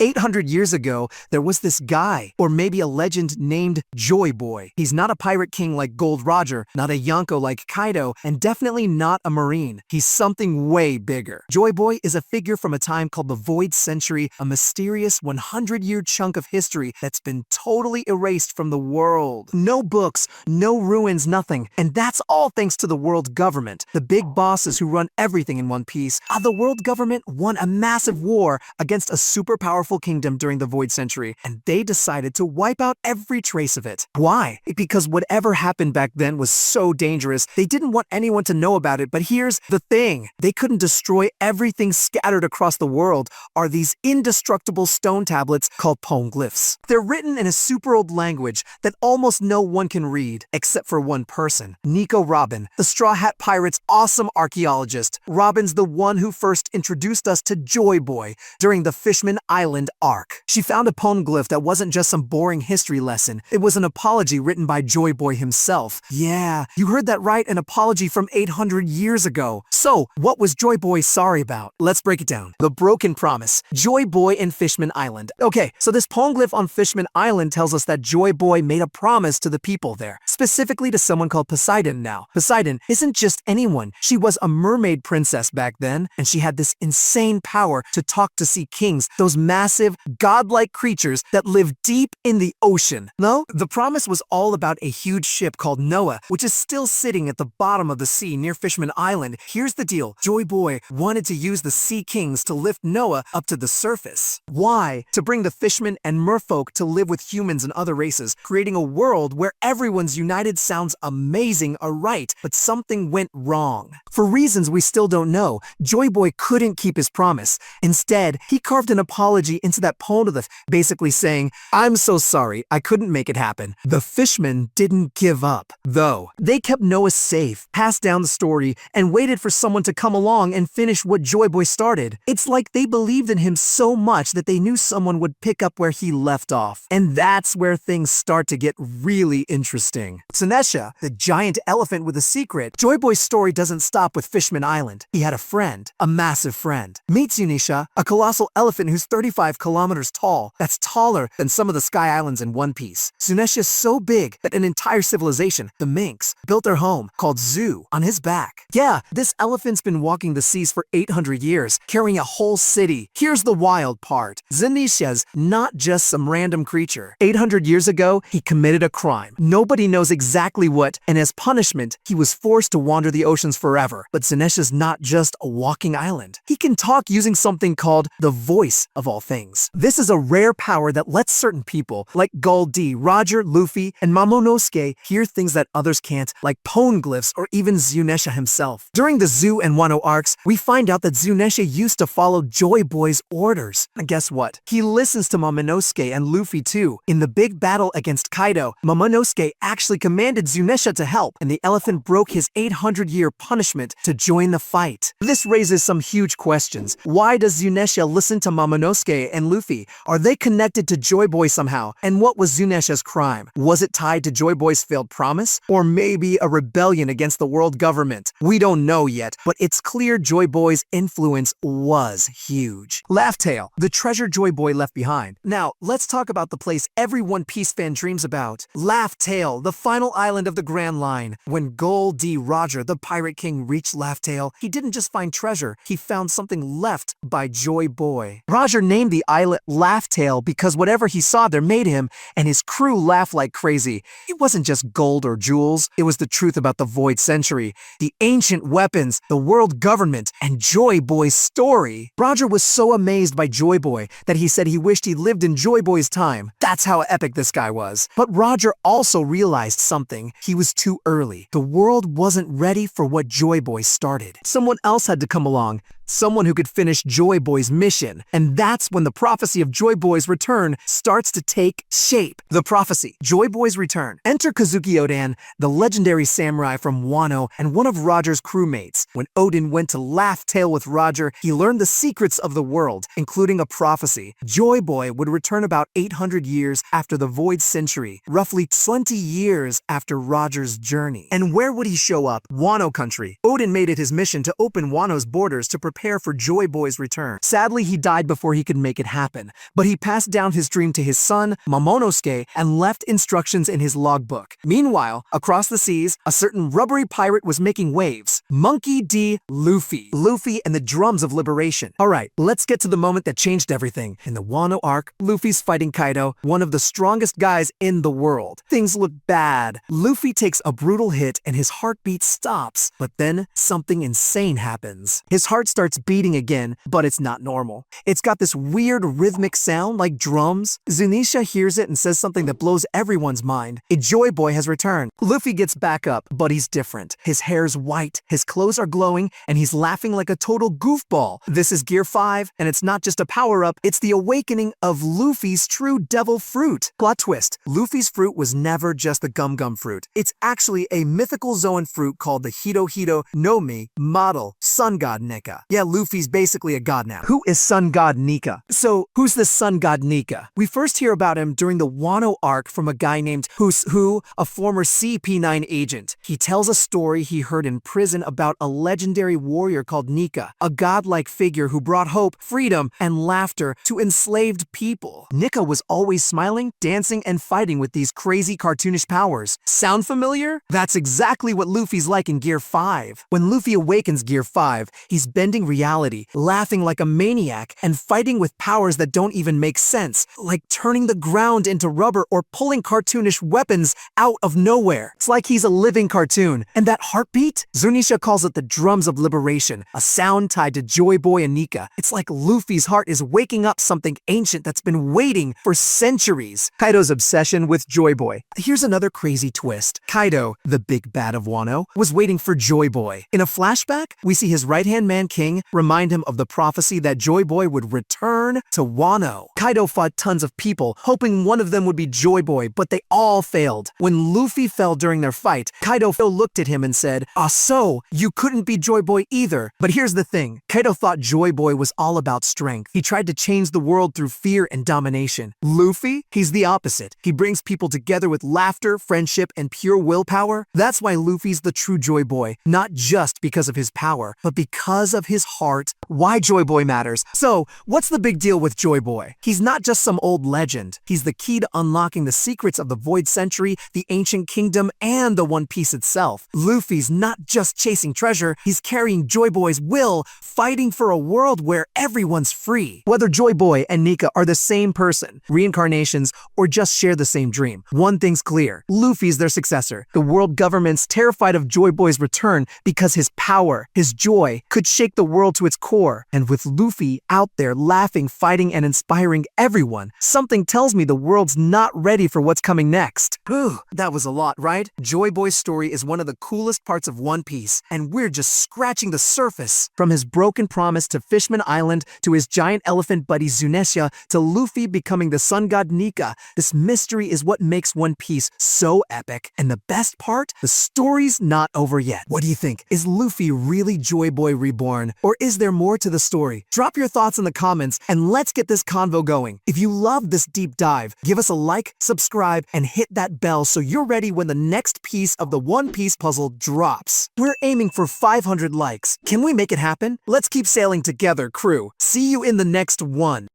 800 years ago, there was this guy, or maybe a legend named Joyboy. He's not a pirate king like Gold Roger, not a Yonko like Kaido, and definitely not a Marine. He's something way bigger. Joyboy is a figure from a time called the Void Century, a mysterious 100-year chunk of history that's been totally erased from the world. No books, no ruins, nothing. And that's all thanks to the world government, the big bosses who run everything in One Piece. The world government won a massive war against a super powerful kingdom during the Void Century, and they decided to wipe out every trace of it. Why? Because whatever happened back then was so dangerous, they didn't want anyone to know about it. But here's the thing. They couldn't destroy everything scattered across the world, are these indestructible stone tablets called poneglyphs. They're written in a super old language that almost no one can read, except for one person, Nico Robin, the Straw Hat Pirate's awesome archaeologist. Robin's the one who first introduced us to Joyboy during the Fishman Island arc. She found a poneglyph that wasn't just some boring history lesson. It was an apology written by Joyboy himself. Yeah, you heard that right, an apology from 800 years ago. So, what was Joyboy sorry about? Let's break it down. The broken promise. Joyboy and Fishman Island. Okay, so this poneglyph on Fishman Island tells us that Joyboy made a promise to the people there, specifically to someone called Poseidon now. Poseidon isn't just anyone. She was a mermaid princess back then, and she had this insane power to talk to sea kings, those massive, godlike creatures that live deep in the ocean. No, the promise was all about a huge ship called Noah, which is still sitting at the bottom of the sea near Fishman Island. Here's the deal. Joyboy wanted to use the sea kings to lift Noah up to the surface. Why? To bring the fishermen and merfolk to live with humans and other races, creating a world where everyone's united. Sounds amazing, right? But something went wrong. For reasons we still don't know, Joyboy couldn't keep his promise. Instead, he carved an apology into that poneglyph, basically saying, "I'm so sorry, I couldn't make it happen." The fishermen didn't give up, though. They kept Noah safe, passed down the story, and waited for someone to come along and finish what Joyboy started. It's like they believed in him so much that they knew someone would pick up where he left off. And that's where things start to get really interesting. Tsunesha, the giant elephant with a secret. Joyboy's story doesn't stop with Fishman Island. He had a friend, a massive friend. Meet Tsunesha, a colossal elephant who's 35 kilometers tall. That's taller than some of the Sky Islands in One Piece. Tsunesha's so big that an entire civilization, the Minks, built their home, called Zoo, on his back. Yeah, this elephant's been walking the seas for 800 years, carrying a whole city. Here's the wild part. Tsunesha's not just some random creature. 800 years ago, he committed a crime. Nobody knows exactly what, and as punishment, he was forced to wander the oceans forever. But Tsunesha's not just a walking island. He can talk using something called the voice of all things. This is a rare power that lets certain people, like Gold D, Roger, Luffy, and Momonosuke, hear things that others can't, like poneglyphs or even Tsunesha himself. During the Zoo and Wano arcs, we find out that Tsunesha used to follow Joyboy's orders. And guess what? He listens to Momonosuke and Luffy too. In the big battle against Kaido, Momonosuke actually commanded Tsunesha to help, and the elephant broke his 800-year punishment to join the fight. This raises some huge questions. Why does Tsunesha listen to Momonosuke and Luffy? Are they connected to Joyboy somehow? And what was Tsunesha's crime? Was it tied to Joyboy's failed promise? Or maybe a rebellion against the world government? We don't know yet, but it's clear Joyboy's influence was huge. Laugh Tale, the treasure Joyboy left behind. Now, let's talk about the place every One Piece fan dreams about. Laugh Tale, the final island of the Grand Line. When Gold D. Roger, the Pirate King, reached Laugh Tale, he didn't just find treasure, he found something left by Joyboy. Roger named the islet Laugh Tale because whatever he saw there made him and his crew laugh like crazy. It wasn't just gold or jewels, it was the truth about the Void Century, the ancient weapons, the world government, and Joyboy's story. Roger was so amazed by Joyboy that he said he wished he lived in Joyboy's time. That's how epic this guy was. But Roger also realized something. He was too early. The world wasn't ready for what Joyboy started. Someone else had to come along. Someone who could finish Joyboy's mission. And that's when the prophecy of Joyboy's return starts to take shape. The prophecy, Joyboy's return. Enter Kazuki Odan, the legendary samurai from Wano and one of Roger's crewmates. When Odin went to Laugh Tale with Roger, he learned the secrets of the world, including a prophecy. Joyboy would return about 800 years after the Void Century, roughly 20 years after Roger's journey. And where would he show up? Wano country. Odin made it his mission to open Wano's borders to prepare prepare for Joyboy's return. Sadly, he died before he could make it happen, but he passed down his dream to his son, Momonosuke, and left instructions in his logbook. Meanwhile, across the seas, a certain rubbery pirate was making waves. Monkey D. Luffy. Luffy and the drums of liberation. Alright, let's get to the moment that changed everything. In the Wano arc, Luffy's fighting Kaido, one of the strongest guys in the world. Things look bad. Luffy takes a brutal hit and his heartbeat stops, but then something insane happens. His heart starts beating again, but it's not normal. It's got this weird rhythmic sound like drums. Zunisha hears it and says something that blows everyone's mind. A Joyboy has returned. Luffy gets back up, but he's different. His hair's white, his clothes are glowing, and he's laughing like a total goofball. This is Gear 5, and it's not just a power-up, it's the awakening of Luffy's true devil fruit. Plot twist, Luffy's fruit was never just the Gum Gum fruit. It's actually a mythical Zoan fruit called the Hito Hito no Mi model Sun God Nika. Yeah, Luffy's basically a god now. Who is Sun God Nika? So, who's this Sun God Nika? We first hear about him during the Wano arc from a guy named Who's Who, a former CP9 agent. He tells a story he heard in prison about a legendary warrior called Nika, a godlike figure who brought hope, freedom, and laughter to enslaved people. Nika was always smiling, dancing, and fighting with these crazy cartoonish powers. Sound familiar? That's exactly what Luffy's like in Gear 5. When Luffy awakens Gear 5, he's bending reality, laughing like a maniac, and fighting with powers that don't even make sense, like turning the ground into rubber or pulling cartoonish weapons out of nowhere. It's like he's a living cartoon. And that heartbeat? Zunisha calls it the drums of liberation, a sound tied to Joyboy and Nika. It's like Luffy's heart is waking up something ancient that's been waiting for centuries. Kaido's obsession with Joyboy. Here's another crazy twist. Kaido, the big bad of Wano, was waiting for Joyboy. In a flashback, we see his right-hand man King remind him of the prophecy that Joyboy would return to Wano. Kaido fought tons of people, hoping one of them would be Joyboy, but they all failed. When Luffy fell during their fight, Kaido looked at him and said, "Ah, so, you couldn't be Joyboy either." But here's the thing, Kaido thought Joyboy was all about strength. He tried to change the world through fear and domination. Luffy? He's the opposite. He brings people together with laughter, friendship, and pure willpower. That's why Luffy's the true Joyboy, not just because of his power, but because of his heart. Why Joyboy matters. So, what's the big deal with Joyboy? He's not just some old legend. He's the key to unlocking the secrets of the Void Century, the Ancient Kingdom, and the One Piece itself. Luffy's not just chasing treasure, he's carrying Joyboy's will, fighting for a world where everyone's free. Whether Joyboy and Nika are the same person, reincarnations, or just share the same dream, one thing's clear, Luffy's their successor. The world government's terrified of Joyboy's return because his power, his joy, could shake the world to its core. And with Luffy out there laughing, fighting, and inspiring everyone, something tells me the world's not ready for what's coming next. Whew, that was a lot, right? Joyboy's story is one of the coolest parts of One Piece, and we're just scratching the surface. From his broken promise to Fishman Island, to his giant elephant buddy Zunisha, to Luffy becoming the sun god Nika, this mystery is what makes One Piece so epic. And the best part? The story's not over yet. What do you think? Is Luffy really Joyboy reborn? Or is there more to the story? Drop your thoughts in the comments, and let's get this convo going. If you loved this deep dive, give us a like, subscribe, and hit that bell so you're ready when the next piece of the One Piece puzzle drops. We're aiming for 500 likes. Can we make it happen? Let's keep sailing together, crew. See you in the next one.